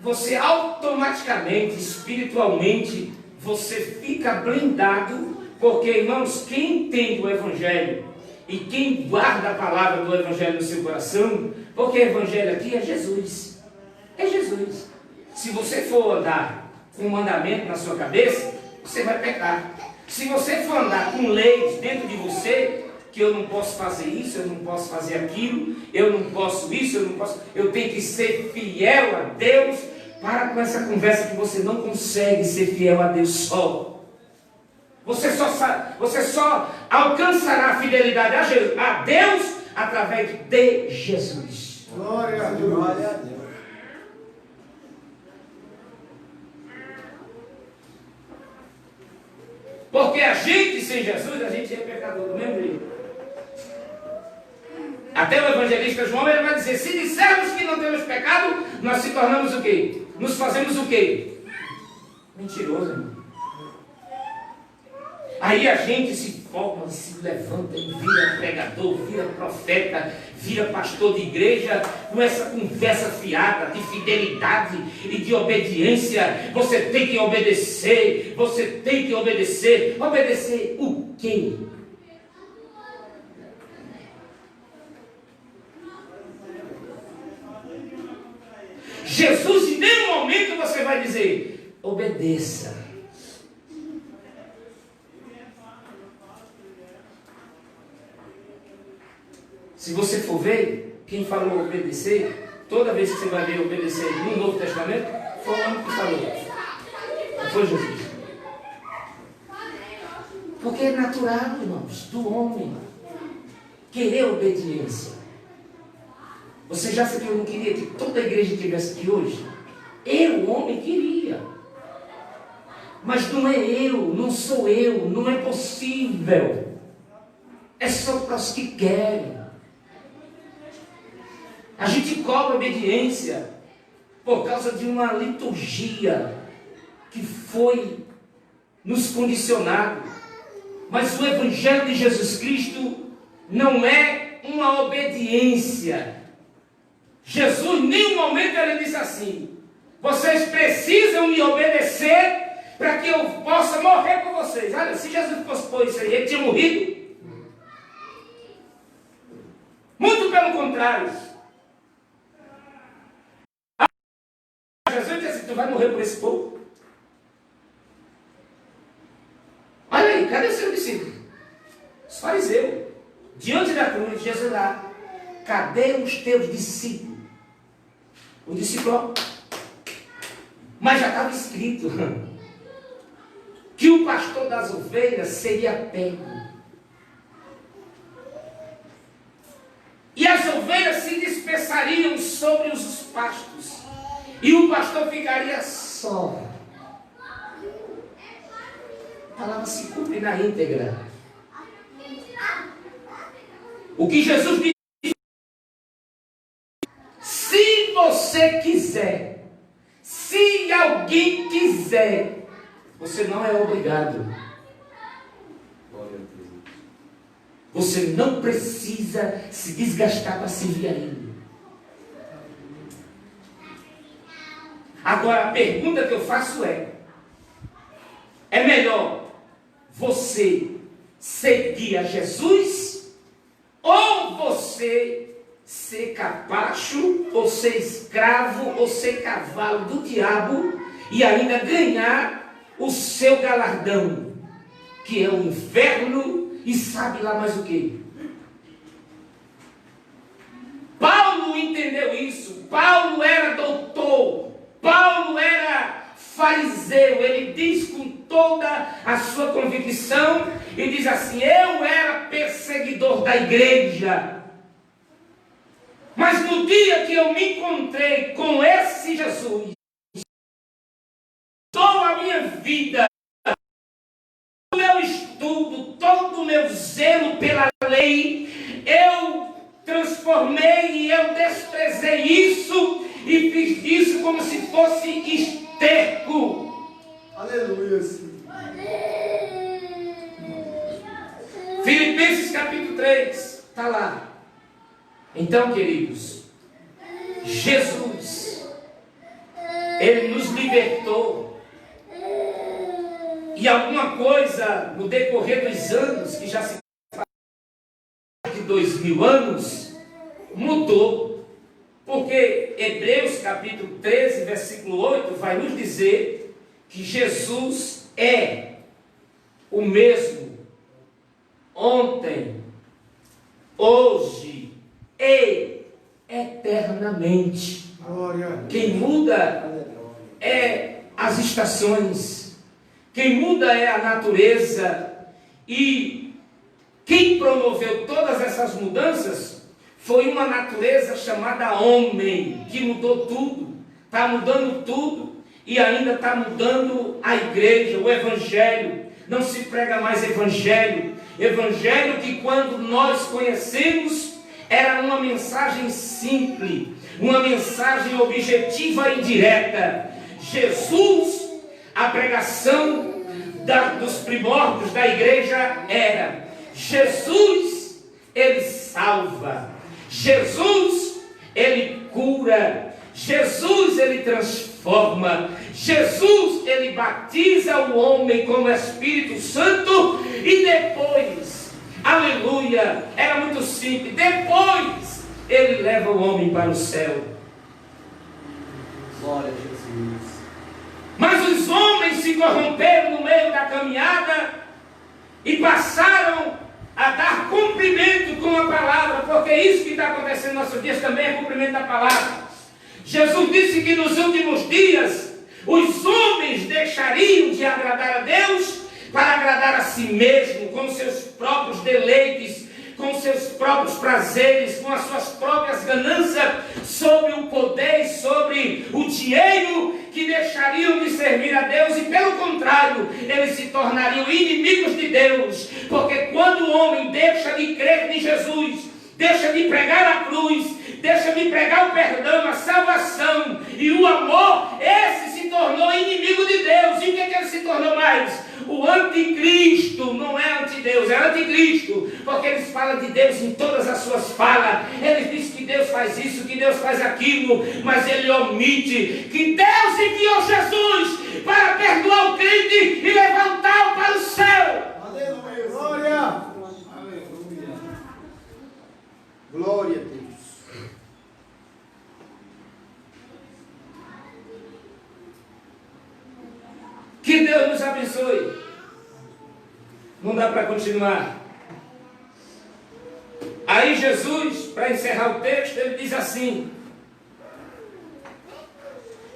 Speaker 1: você automaticamente, espiritualmente, você fica blindado, porque, irmãos, quem entende o Evangelho e quem guarda a palavra do Evangelho no seu coração, porque o Evangelho aqui é Jesus. É Jesus. Se você for andar com um mandamento na sua cabeça, você vai pecar. Se você for andar com leis dentro de você, que eu não posso fazer isso, eu não posso fazer aquilo, eu não posso isso, eu tenho que ser fiel a Deus. Para com essa conversa que você não consegue ser fiel a Deus só. Você só alcançará a fidelidade a Deus através de Jesus.
Speaker 2: Glória a Deus. Glória a Deus.
Speaker 1: Porque a gente sem Jesus, a gente é pecador do mesmo jeito. Até o evangelista João, ele vai dizer, se dissermos que não temos pecado, nós se tornamos o quê? Nos fazemos o quê? Mentiroso, irmão. Aí a gente se forma, se levanta e vira pregador, vira profeta, vira pastor de igreja, com essa conversa fiada de fidelidade e de obediência. Você tem que obedecer, você tem que obedecer. Obedecer o quê? Jesus, em nenhum momento você vai dizer, obedeça. Se você for ver, quem falou obedecer, toda vez que você vai ver obedecer no Novo Testamento, foi o homem que falou. Não foi Jesus. Porque é natural, irmãos, do homem querer obediência. Você já sabe que eu não queria que toda a igreja estivesse aqui hoje? Eu, homem, queria. Mas não é eu, não sou eu, não é possível. É só para os que querem. A gente cobra obediência por causa de uma liturgia que foi nos condicionado. Mas o Evangelho de Jesus Cristo não é uma obediência. Jesus, em nenhum momento ele disse assim, vocês precisam me obedecer para que eu possa morrer por vocês. Olha, se Jesus fosse por isso aí, ele tinha morrido. Muito pelo contrário. Jesus disse assim, tu vai morrer por esse povo? Olha aí, cadê o seu discípulo? Os fariseus. Diante da cruz, Jesus lá. Cadê os teus discípulos? O discípulo, mas já estava escrito que o pastor das ovelhas seria pego. E as ovelhas se dispersariam sobre os pastos. E o pastor ficaria só. A palavra se cumpre na íntegra. O que Jesus disse. Se você quiser, se alguém quiser, você não é obrigado. Você não precisa se desgastar para servir a Ele. Agora a pergunta que eu faço é melhor você seguir a Jesus ou você ser capacho, ou ser escravo, ou ser cavalo do diabo e ainda ganhar o seu galardão, que é o inferno e sabe lá mais o que. Paulo entendeu isso. Paulo era doutor. Paulo era fariseu. Ele diz com toda a sua convicção e diz assim: eu era perseguidor da igreja. Mas no dia que eu me encontrei com esse Jesus, toda a minha vida, todo o meu estudo, todo o meu zelo pela lei, eu transformei e eu desprezei isso e fiz disso como se fosse esterco.
Speaker 2: Aleluia.
Speaker 1: Filipenses capítulo 3, está lá. Então, queridos, Jesus, Ele nos libertou. E alguma coisa no decorrer dos anos, que já se faz de 2000 anos, mudou. Porque Hebreus capítulo 13, versículo 8, vai nos dizer que Jesus é o mesmo ontem, hoje e eternamente.
Speaker 2: Glória.
Speaker 1: Quem muda é as estações, quem muda é a natureza, e quem promoveu todas essas mudanças foi uma natureza chamada homem, que mudou tudo, está mudando tudo, e ainda está mudando a igreja, o evangelho. Não se prega mais evangelho que quando nós conhecemos era uma mensagem simples, uma mensagem objetiva e direta. Jesus, a pregação dos primórdios da igreja era: Jesus, Ele salva, Jesus, Ele cura, Jesus, Ele transforma, Jesus, Ele batiza o homem com o Espírito Santo e depois, aleluia, era muito simples, depois Ele leva o homem para o céu.
Speaker 2: Glória a Jesus.
Speaker 1: Mas os homens se corromperam no meio da caminhada e passaram a dar cumprimento com a palavra, porque isso que está acontecendo nos nossos dias também é cumprimento da palavra. Jesus disse que nos últimos dias os homens deixariam de agradar a Deus para agradar a si mesmo, com seus próprios deleites, com seus próprios prazeres, com as suas próprias ganâncias, sobre o poder e sobre o dinheiro, que deixariam de servir a Deus e, pelo contrário, eles se tornariam inimigos de Deus, porque quando o homem deixa de crer em Jesus, deixa de pregar a cruz, deixa de pregar o perdão, a salvação e o amor, esse se tornou inimigo de Deus. E o que ele se tornou mais? O anticristo. Não é antideus, é anticristo, porque eles falam de Deus em todas as suas falas. Eles dizem que Deus faz isso, que Deus faz aquilo, mas ele omite que Deus enviou Jesus para perdoar o crente e levar o tal para o céu.
Speaker 2: Aleluia. Glória. Aleluia. Glória a Deus.
Speaker 1: Que Deus nos abençoe. Não dá para continuar. Aí Jesus, para encerrar o texto, ele diz assim: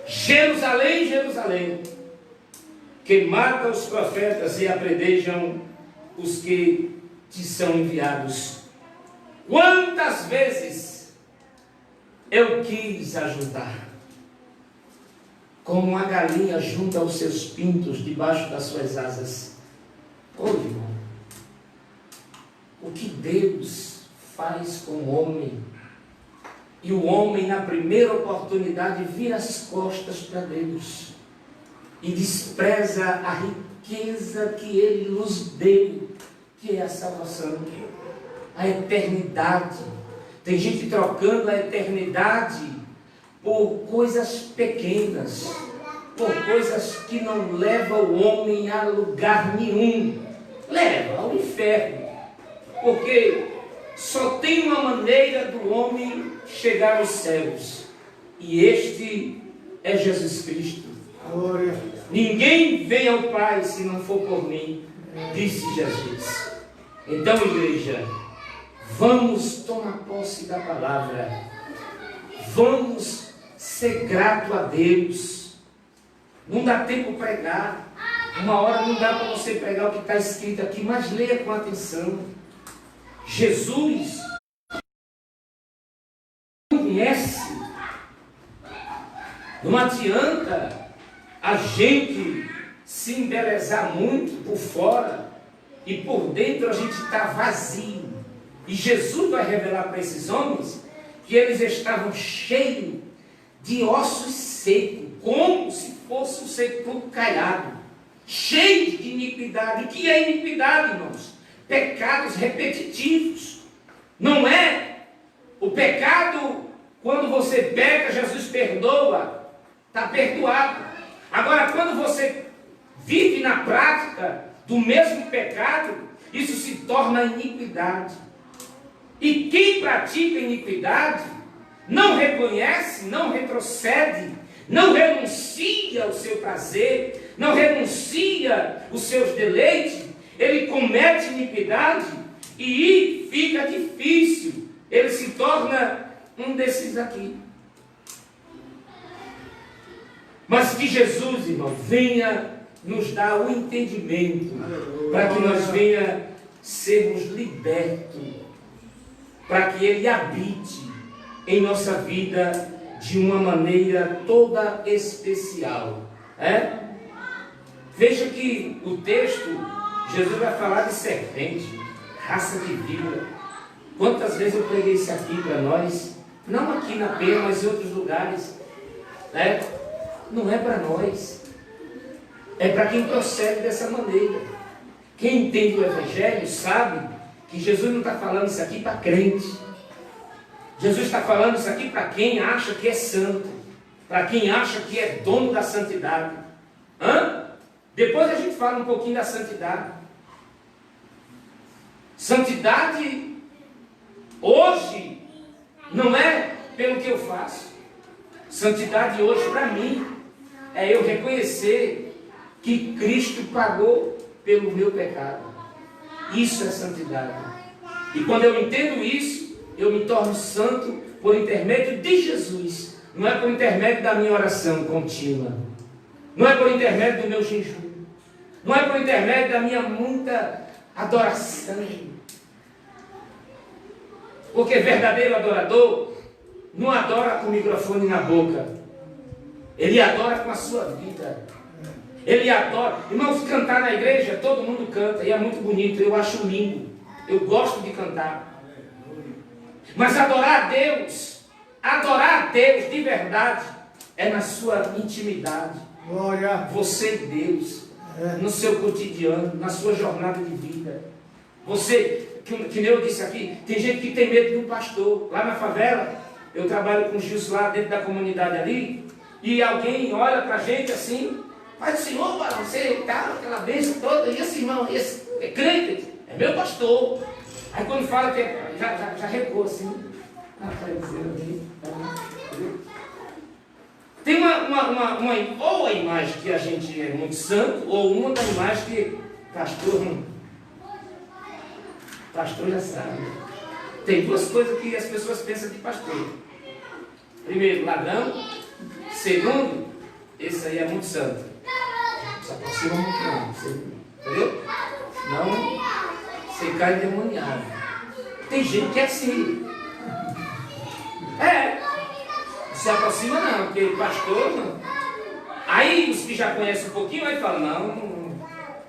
Speaker 1: Jerusalém, Jerusalém, que mata os profetas e apredejam os que te são enviados. Quantas vezes eu quis ajudar, como uma galinha junta os seus pintos debaixo das suas asas. Ô irmão, o que Deus faz com o homem, e o homem na primeira oportunidade vira as costas para Deus e despreza a riqueza que Ele nos deu, que é a salvação, a eternidade. Tem gente trocando a eternidade por coisas pequenas, por coisas que não levam o homem a lugar nenhum, leva ao inferno, porque só tem uma maneira do homem chegar aos céus, e este é Jesus Cristo.
Speaker 2: Glória.
Speaker 1: Ninguém vem ao Pai se não for por mim. disse Jesus. Então, igreja, vamos tomar posse da palavra. Vamos ser grato a Deus. Não dá tempo para pregar. Uma hora não dá para você pregar o que está escrito aqui, mas leia com atenção. Jesus conhece. Não adianta a gente se embelezar muito por fora e por dentro a gente está vazio. E Jesus vai revelar para esses homens que eles estavam cheios de ossos secos, como se fosse um sepulcro caiado, cheios de iniquidade. O que é iniquidade, irmãos? Pecados repetitivos. Não é o pecado, quando você peca, Jesus perdoa. Está perdoado. Agora, quando você vive na prática do mesmo pecado, isso se torna iniquidade. E quem pratica iniquidade não reconhece, não retrocede, não renuncia ao seu prazer, não renuncia os seus deleites, ele comete iniquidade e fica difícil. Ele se torna um desses aqui. Mas que Jesus, irmão, venha nos dar o entendimento, para que nós venha sermos libertos, para que Ele habite em nossa vida de uma maneira toda especial. Veja que o texto, Jesus vai falar de serpente, raça de víbora. Quantas vezes eu preguei isso aqui para nós, não aqui na Penha, mas em outros lugares, Não é para nós, é para quem procede dessa maneira. Quem entende o Evangelho sabe que Jesus não está falando isso aqui para crente. Jesus está falando isso aqui para quem acha que é santo, para quem acha que é dono da santidade. Depois a gente fala um pouquinho da santidade. Santidade hoje não é pelo que eu faço. Santidade hoje para mim é eu reconhecer que Cristo pagou pelo meu pecado. Isso é santidade. E quando eu entendo isso, eu me torno santo por intermédio de Jesus. Não é por intermédio da minha oração contínua. Não é por intermédio do meu jejum. Não é por intermédio da minha muita adoração. Porque verdadeiro adorador não adora com o microfone na boca. Ele adora com a sua vida. Ele adora. Irmãos, cantar na igreja, todo mundo canta. E é muito bonito, eu acho lindo. Eu gosto de cantar. Mas adorar a Deus de verdade, é na sua intimidade.
Speaker 2: Glória.
Speaker 1: Você e Deus, no seu cotidiano, na sua jornada de vida. Você, que nem eu disse aqui, tem gente que tem medo de um pastor. Lá na favela, eu trabalho com o Gilson lá dentro da comunidade ali, e alguém olha para a gente assim, mas o senhor, você tá aquela bênção toda, e esse irmão, esse é crente, é meu pastor. Aí quando fala que já recuou assim. Tem ou a imagem que a gente é muito santo, ou uma da imagem que pastor já sabe. Tem duas coisas que as pessoas pensam de pastor. Primeiro, ladrão. Segundo, esse aí é muito santo. Se aproxima muito não, entendeu? Senão você cai endemoniado. Tem gente que é assim. Se aproxima não, porque pastor não. Aí os que já conhecem um pouquinho, aí falam, não,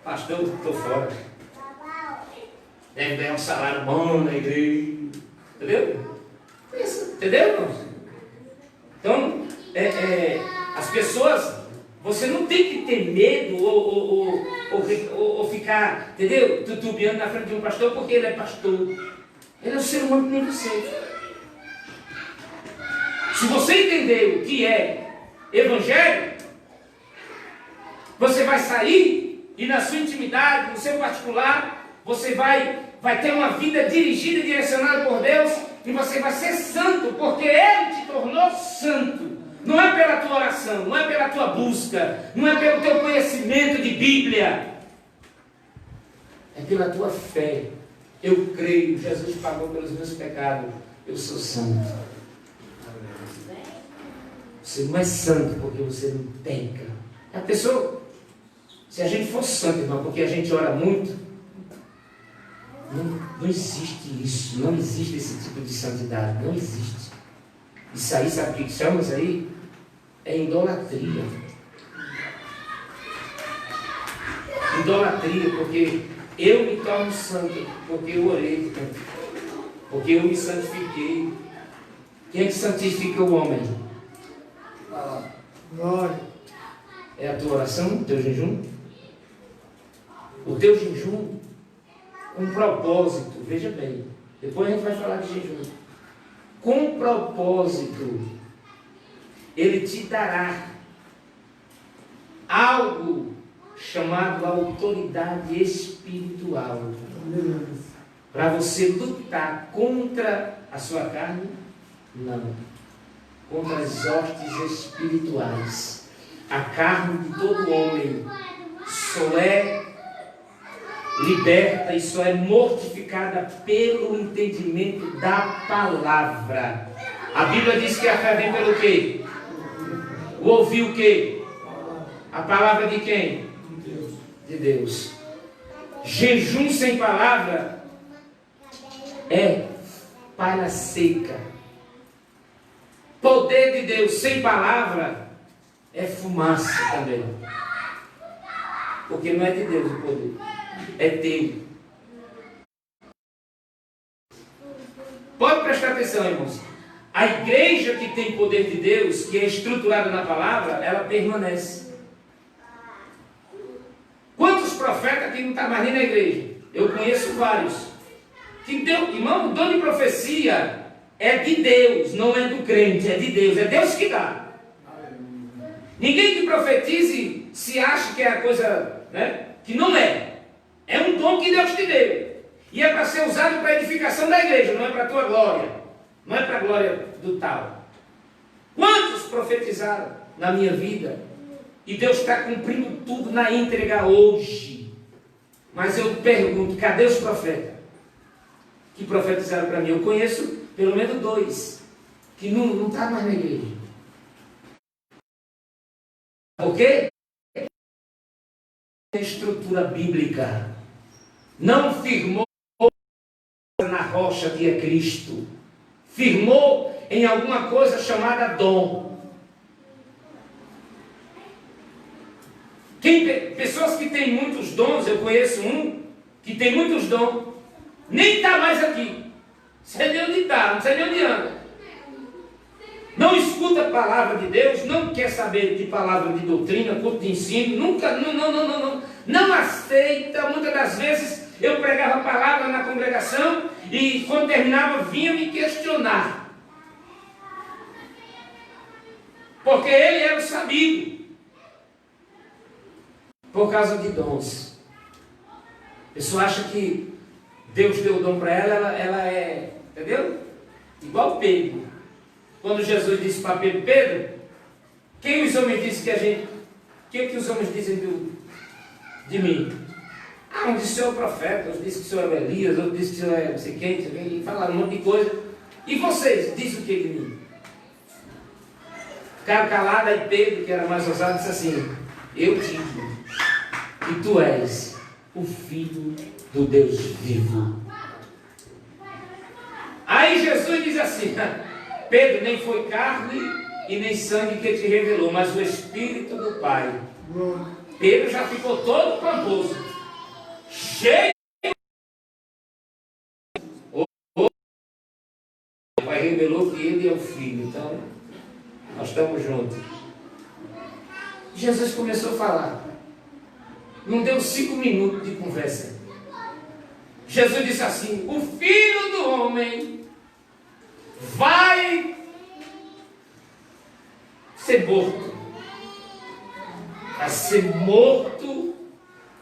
Speaker 1: pastor, estou fora. Deve ganhar um salário bom na igreja. Entendeu? Isso, entendeu, irmãos? Então, as pessoas, você não tem que ter medo ou ficar, entendeu? Tutubiando na frente de um pastor, porque ele é pastor. Ele é um ser humano que nem você. Se você entender o que é evangelho, você vai sair e na sua intimidade, no seu particular, você vai ter uma vida dirigida e direcionada por Deus, e você vai ser santo, porque Ele te tornou santo. Não é pela tua oração, não é pela tua busca, não é pelo teu conhecimento de Bíblia. pela tua fé. Eu creio, Jesus pagou pelos meus pecados, eu sou santo. Você não é santo porque você não peca. A pessoa, se a gente for santo, irmão, porque a gente ora muito, não existe isso, não existe esse tipo de santidade, não existe. Isso aí, sabe o que chama isso aí? É idolatria. Idolatria, porque eu me torno santo, porque eu orei, porque eu me santifiquei. Quem é que santifica o homem?
Speaker 2: Glória.
Speaker 1: É a tua oração, o teu jejum? O teu jejum, um propósito, veja bem, depois a gente vai falar de jejum. Com propósito, ele te dará algo chamado autoridade espiritual, para você lutar contra a sua carne? Não. Contra as hostes espirituais. A carne de todo homem só é liberta e só é mortificada pelo entendimento da palavra. A Bíblia diz que a fé vem pelo quê? O ouvir o quê? A palavra de quem? De Deus. Jejum sem palavra é palha seca. Poder de Deus sem palavra é fumaça também. Porque não é de Deus o poder, é teu. Pode prestar atenção, irmãos. A igreja que tem poder de Deus, que é estruturada na palavra, ela permanece. Quantos profetas que não estão mais nem na igreja? Eu conheço vários. Que Deus, irmão, o dom de profecia é de Deus, não é do crente, é de Deus. É Deus que dá. Ninguém que profetize se acha que é a coisa, né, que não é. É um dom que Deus te deu. E é para ser usado para a edificação da igreja, não é para a tua glória. Não é para a glória do tal. Quantos profetizaram na minha vida? E Deus está cumprindo tudo na íntegra hoje. Mas eu pergunto, cadê os profetas que profetizaram para mim? Eu conheço pelo menos 2 que não estão mais na igreja. Por quê? Estrutura bíblica. Não firmou na rocha que é Cristo. Firmou em alguma coisa chamada dom. Pessoas que têm muitos dons, eu conheço um que tem muitos dons, nem está mais aqui. Não sei nem onde está, não sei nem onde anda. Não escuta a palavra de Deus, não quer saber de palavra de doutrina, culto de ensino, nunca, não aceita. Muitas das vezes eu pregava a palavra na congregação e quando terminava vinha me questionar. Porque ele era o sabido. Por causa de dons. A pessoa acha que Deus deu o dom para ela é, entendeu? Igual Pedro. Quando Jesus disse para Pedro, Pedro, quem os homens dizem que a gente, o que os homens dizem de mim? Ah, um disse que o senhor é o profeta, outro disse que o senhor é Elias, outro disse que o senhor é não sei quem, e falaram um monte de coisa. E vocês, dizem o que de mim? Ficaram calados, aí Pedro, que era mais ousado, disse assim, eu digo que tu és o Filho do Deus vivo. Aí Jesus diz assim, Pedro, nem foi carne e nem sangue que te revelou, mas o Espírito do Pai. Pedro já ficou todo pomposo, cheio. O Pai revelou que ele é o Filho, então nós estamos juntos. Jesus começou a falar. Não deu 5 minutos de conversa. Jesus disse assim, o Filho do Homem vai ser morto. Vai ser morto,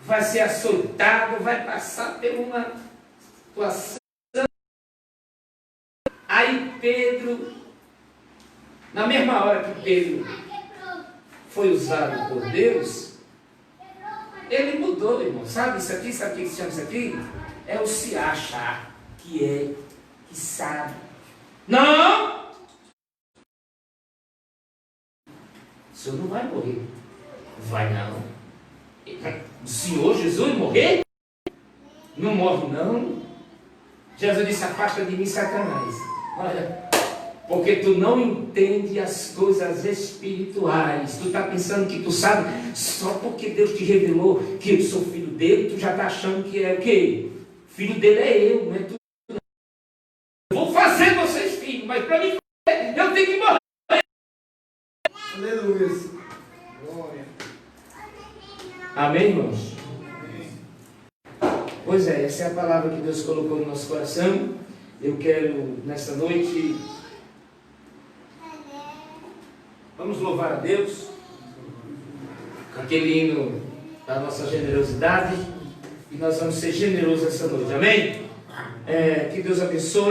Speaker 1: vai ser açoitado, vai passar por uma situação. Aí Pedro, na mesma hora que Pedro foi usado por Deus, Ele mudou, irmão. Sabe isso aqui? Sabe o que se chama isso aqui? É o se acha, que sabe. Não! O senhor não vai morrer. Vai não. O Senhor Jesus morrer? Não morre não. Jesus disse, afasta de mim, Satanás. Olha, porque tu não entende as coisas espirituais. Tu está pensando que tu sabe, só porque Deus te revelou que eu sou filho dele, tu já está achando que é o quê? Filho dele é eu, não é tu. Eu vou fazer vocês filhos, mas para mim eu tenho que morrer.
Speaker 2: Aleluia. Glória.
Speaker 1: Amém, irmãos? Pois é, essa é a palavra que Deus colocou no nosso coração. Eu quero, nesta noite, vamos louvar a Deus com aquele hino da nossa generosidade, e nós vamos ser generosos essa noite, amém? Que Deus abençoe.